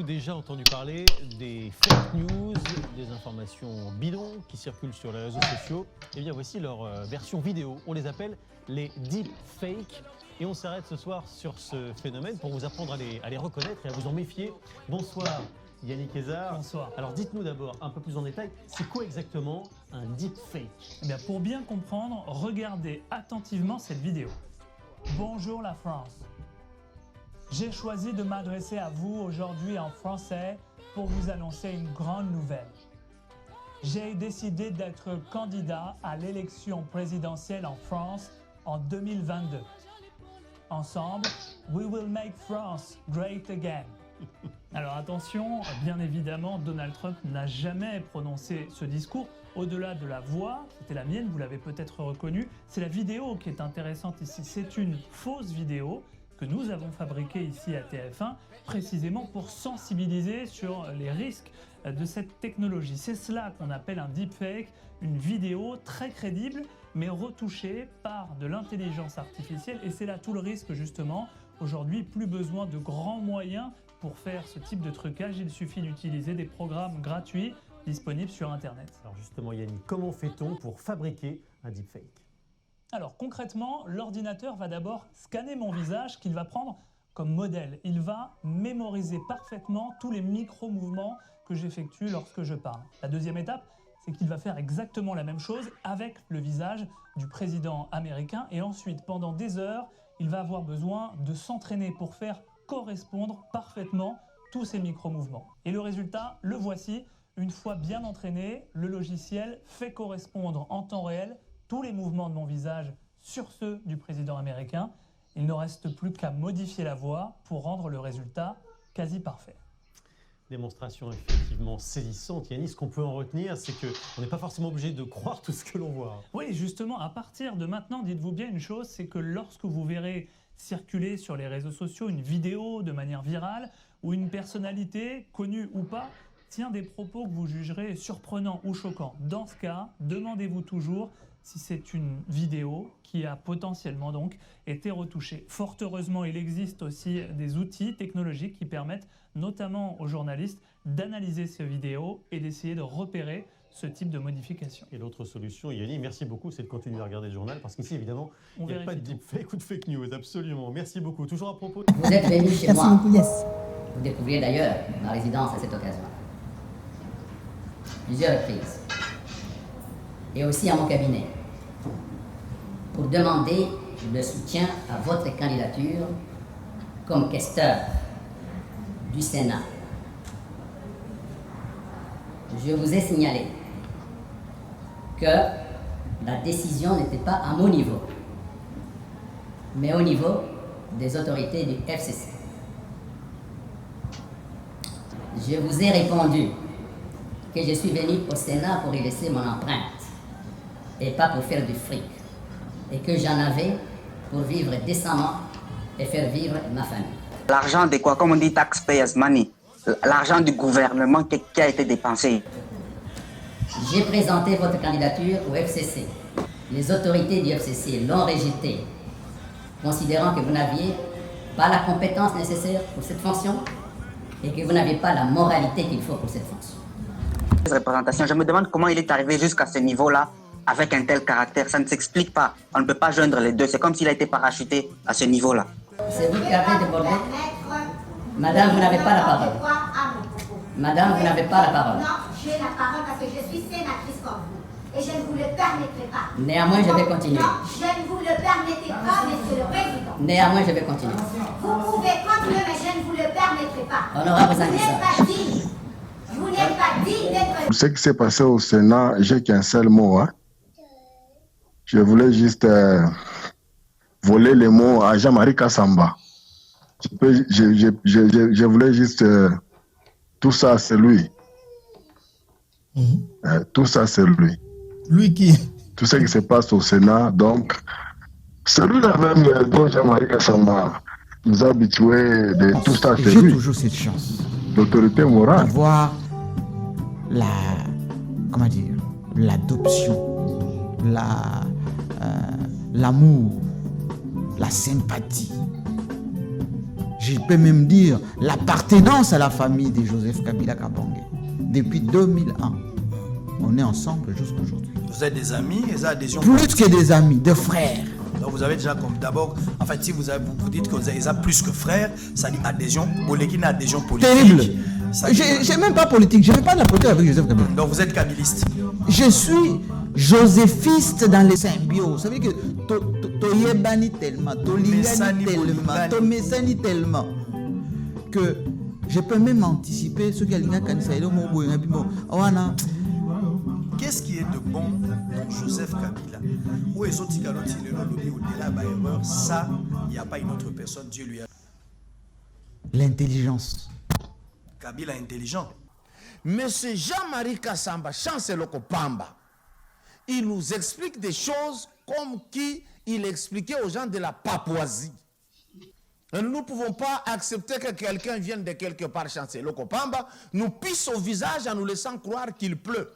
déjà entendu parler des fake news, des informations bidons qui circulent sur les réseaux sociaux? Eh bien voici leur version vidéo. On les appelle les deepfakes. Et on s'arrête ce soir sur ce phénomène pour vous apprendre à les reconnaître et à vous en méfier. Bonsoir Yannick Hézard. Bonsoir. Alors dites-nous d'abord un peu plus en détail, c'est quoi exactement un deepfake? Eh bien, pour bien comprendre, regardez attentivement cette vidéo. Bonjour la France. J'ai choisi de m'adresser à vous aujourd'hui en français pour vous annoncer une grande nouvelle. J'ai décidé d'être candidat à l'élection présidentielle en France en 2022. Ensemble, we will make France great again. Alors attention, bien évidemment, Donald Trump n'a jamais prononcé ce discours. Au-delà de la voix, c'était la mienne, vous l'avez peut-être reconnue, c'est la vidéo qui est intéressante ici. C'est une fausse vidéo que nous avons fabriquée ici à TF1, précisément pour sensibiliser sur les risques de cette technologie. C'est cela qu'on appelle un deepfake, une vidéo très crédible, mais retouchée par de l'intelligence artificielle. Et c'est là tout le risque justement. Aujourd'hui, plus besoin de grands moyens pour faire ce type de trucage. Il suffit d'utiliser des programmes gratuits disponibles sur Internet. Alors justement Yannick, comment fait-on pour fabriquer un deepfake? Alors concrètement, l'ordinateur va d'abord scanner mon visage qu'il va prendre comme modèle. Il va mémoriser parfaitement tous les micro-mouvements que j'effectue lorsque je parle. La deuxième étape, c'est qu'il va faire exactement la même chose avec le visage du président américain. Et ensuite, pendant des heures, il va avoir besoin de s'entraîner pour faire correspondre parfaitement tous ces micro-mouvements. Et le résultat, le voici. Une fois bien entraîné, le logiciel fait correspondre en temps réel tous les mouvements de mon visage sur ceux du président américain. Il ne reste plus qu'à modifier la voix pour rendre le résultat quasi parfait. Démonstration effectivement saisissante. Yannick, ce qu'on peut en retenir, c'est qu'on n'est pas forcément obligé de croire tout ce que l'on voit. Oui, justement, à partir de maintenant, dites-vous bien une chose, c'est que lorsque vous verrez circuler sur les réseaux sociaux une vidéo de manière virale où une personnalité, connue ou pas, tient des propos que vous jugerez surprenants ou choquants. Dans ce cas, demandez-vous toujours si c'est une vidéo qui a potentiellement donc été retouchée. Fort heureusement, il existe aussi des outils technologiques qui permettent notamment aux journalistes d'analyser ces vidéos et d'essayer de repérer ce type de modification. Et l'autre solution, Yannick, merci beaucoup, c'est de continuer à regarder le journal parce qu'ici, évidemment, il n'y a pas de deepfake ou de fake news, absolument. Merci beaucoup. Toujours à propos... Vous êtes venu chez moi. Beaucoup, yes. Vous découvriez d'ailleurs ma résidence à cette occasion. Plusieurs reprises. Et aussi à mon cabinet. Pour demander le soutien à votre candidature comme questeur du Sénat. Je vous ai signalé que la décision n'était pas à mon niveau, mais au niveau des autorités du FCC. Je vous ai répondu que je suis venu au Sénat pour y laisser mon empreinte et pas pour faire du fric, et que j'en avais pour vivre décemment et faire vivre ma famille. L'argent de quoi, comme on dit, taxpayers money, l'argent du gouvernement qui a été dépensé. J'ai présenté votre candidature au FCC. Les autorités du FCC l'ont rejetée, considérant que vous n'aviez pas la compétence nécessaire pour cette fonction et que vous n'avez pas la moralité qu'il faut pour cette fonction. Représentation, je me demande comment il est arrivé jusqu'à ce niveau-là avec un tel caractère. Ça ne s'explique pas. On ne peut pas joindre les deux. C'est comme s'il a été parachuté à ce niveau-là. C'est vous qui avez débordé. Madame, vous n'avez pas la parole. Madame, vous n'avez pas la parole. Non, j'ai la parole parce que je suis sénatrice comme vous. Et je ne vous le permettrai pas. Néanmoins, je vais continuer. Non, je ne vous le permettrai pas, monsieur le président. Néanmoins, je vais continuer. Vous pouvez continuer, mais je ne vous le permettrai pas. Honorable Vous n'êtes pas digne. Vous n'êtes pas digne d'être... Ce qui s'est passé au Sénat, j'ai qu'un seul mot. Je voulais juste voler les mots à Jean-Marie Kassamba. Je voulais juste... tout ça, c'est lui. Tout ça, c'est lui. Lui qui? Tout ce qui se passe au Sénat, donc, celui-là même dont Jean-Marie Kassamba nous a habitués de tout ça, c'est lui. J'ai toujours cette chance. L'autorité morale. D'avoir l'adoption, l'amour, la sympathie. je peux même dire l'appartenance à la famille de Joseph Kabila Kabange. Depuis 2001, on est ensemble jusqu'aujourd'hui. Vous êtes des amis et ça adhésion. Plus que des amis, des frères. Donc vous avez déjà comme d'abord, en fait, si vous dites que vous avez plus que frères, ça dit adhésion, une adhésion politique. Terrible. J'ai même pas politique, je ne fais pas de la politique avec Joseph Kabila. Donc vous êtes kabiliste. Je suis joséphiste dans les symbioses. Ça veut dire que toyebani tellement, tolingani tellement, tomesani tellement que je peux même anticiper ce qu'il y a quand Qu'est-ce qui est de bon dans Joseph Kabila? Où est au-delà de l'erreur? Ça, il n'y a pas une autre personne, Dieu lui a. L'intelligence. Kabila est intelligent. Monsieur Jean-Marie Kassamba, chancelier Kopamba, il nous explique des choses comme il expliquait aux gens de la Papouasie. Et nous ne pouvons pas accepter que quelqu'un vienne de quelque part, chancelier Kopamba, nous pisse au visage en nous laissant croire qu'il pleut.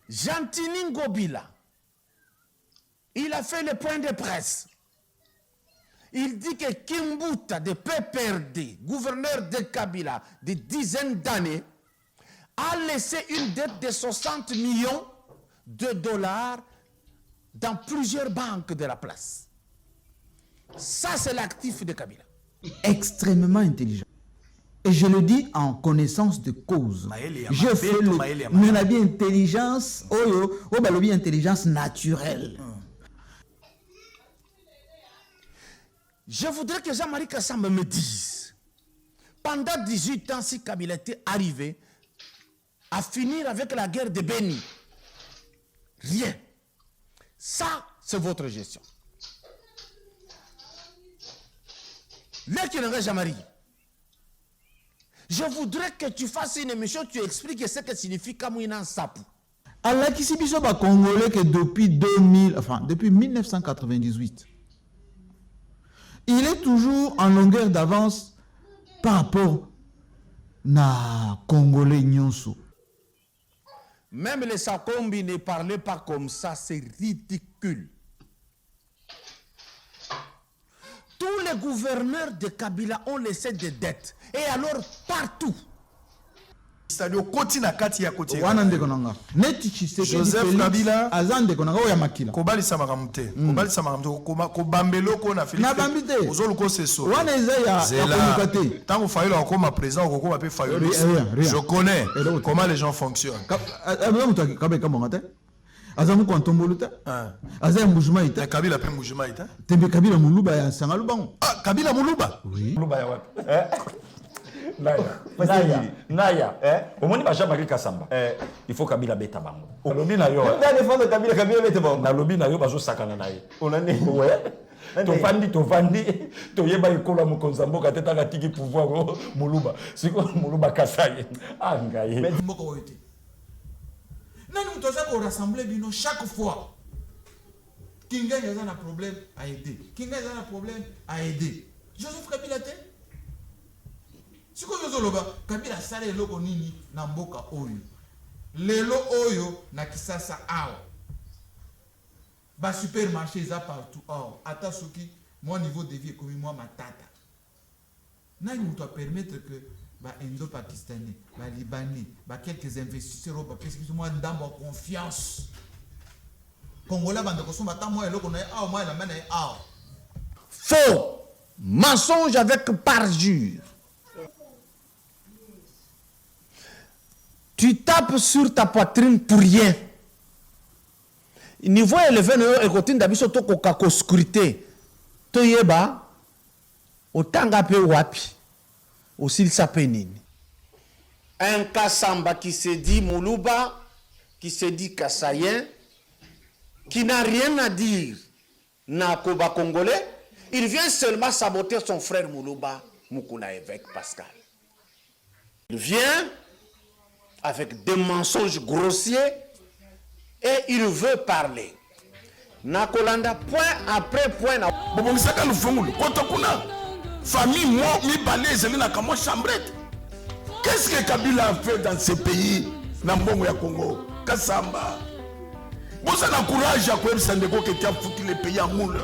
Jantini Ngobila, il a fait le point de presse. Il dit que Kimbuta de PPRD, gouverneur de Kabila de dizaines d'années, a laissé une dette de 60 millions de dollars dans plusieurs banques de la place. Ça, c'est l'actif de Kabila. Extrêmement intelligent. Et je le dis en connaissance de cause. Je fais le intelligence, intelligence naturelle. Je voudrais que Jean-Marie Kassamba me dise, pendant 18 ans, si Kabila était arrivé à finir avec la guerre de Béni, rien. Ça, c'est votre gestion. Là qui n'engage Jean-Marie, je voudrais que tu fasses une émission, tu expliques ce que signifie Kamouina Sapou. Alors, qui s'est dit Congolais que depuis 1998, il est toujours en longueur d'avance par rapport à Congolais Nyonso. Même les Sakombi ne parlaient pas comme ça, c'est ridicule. Tous les gouverneurs de Kabila ont laissé des dettes. Et alors, partout. C'est-à-dire, Joseph Kabila, Azande Konanga ya makila. Kobali Samaramute. Kobali Samaramute. Kobambelo Kona Philippe. Nabambite. Ozoluko Seso. Wana ya communicateur. Tant que Fayolo a comme présent, on va Fayolo. Je connais comment les gens fonctionnent. Azamu Kwantomboluta. Azam Mujuma ita. Kabila pe Mujuma ita. Tembe Kabila Muluba ya Sangalubango. Ah, Kabila Muluba. Oui. Muluba ya wapi? Naya. Omoni ba Jean-Marie Kassamba. Il faut Kabila beta bango. Olobi na yo. Nda défendre Kabila beta bango. Na lobi na yo bazo sakana na ye. Onane. Ouais. Tovandi toyeba ikola mokonzamboka teta ka tiki pouvoir Muluba. Siko Muluba Kasaye. Ah ngaye. Mais mboko wote. Nani mtoza ko rassembler bino chaque fois. Kinga yaza na problème à aider. Kinga yaza na problème à aider. Joseph Kabila te. Siko yozoloba Kabila sale loko nini na mboka oyo. Lelo oyo na kisasa awa. Ba supermarché za partout or ata soki mon niveau de vie est comme moi ma tata. Nani muto permettre que ba indo-pakistanais, ba libanais, ba quelques investisseurs ba parce que moi ndambo confiance. Congolais bande ko somba ta moi eloko na a moi la mena a. Faux, mensonge avec parjure. Tu tapes sur ta poitrine pour rien. Niveau élevé et côté d'abiso to koka ko scruté. To yeba otanga pe wapi. Aussi sapenini. Un Kassamba qui se dit Muluba, qui se dit Kassayen, qui n'a rien à dire na Koba Congolais, il vient seulement saboter son frère Muluba, Mukuna évêque Pascal. Il vient avec des mensonges grossiers et il veut parler. Nakolanda point après point. Bobongisaka lufungulu kotokuna famille moi mi balé na kamo chambrette. Qu'est-ce que Kabila a fait dans ce pays na mbongo ya Congo? Kassamba. Vous avez le courage à quoi ça ne peut que tu as foutu le pays en moule.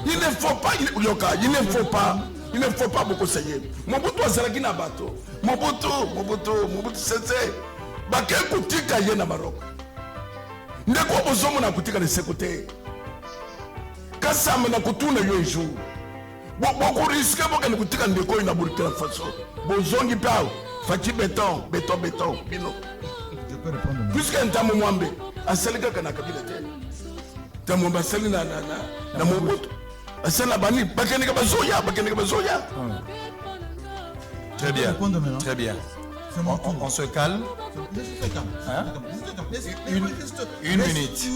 Il ne faut pas, il ne faut pas beaucoup essayer. Mobutu azalaki na bato. Mobutu sese. Bake kutika ye na Maroc. Ndeko bozomo na kutika de sekote. Kasama na kutuna yo jour. Beaucoup risque boka na kutika ndeko na Burkina Faso. Bozongi pao. Faki béton. Bino. Puisque Ntamo Mwambe asalika kana Kabila te. Ntamo Mwambe asali na Mobutu. Asala bani bakene bazoya. Très bien. Très bien. On se calme. Hein? Une minute.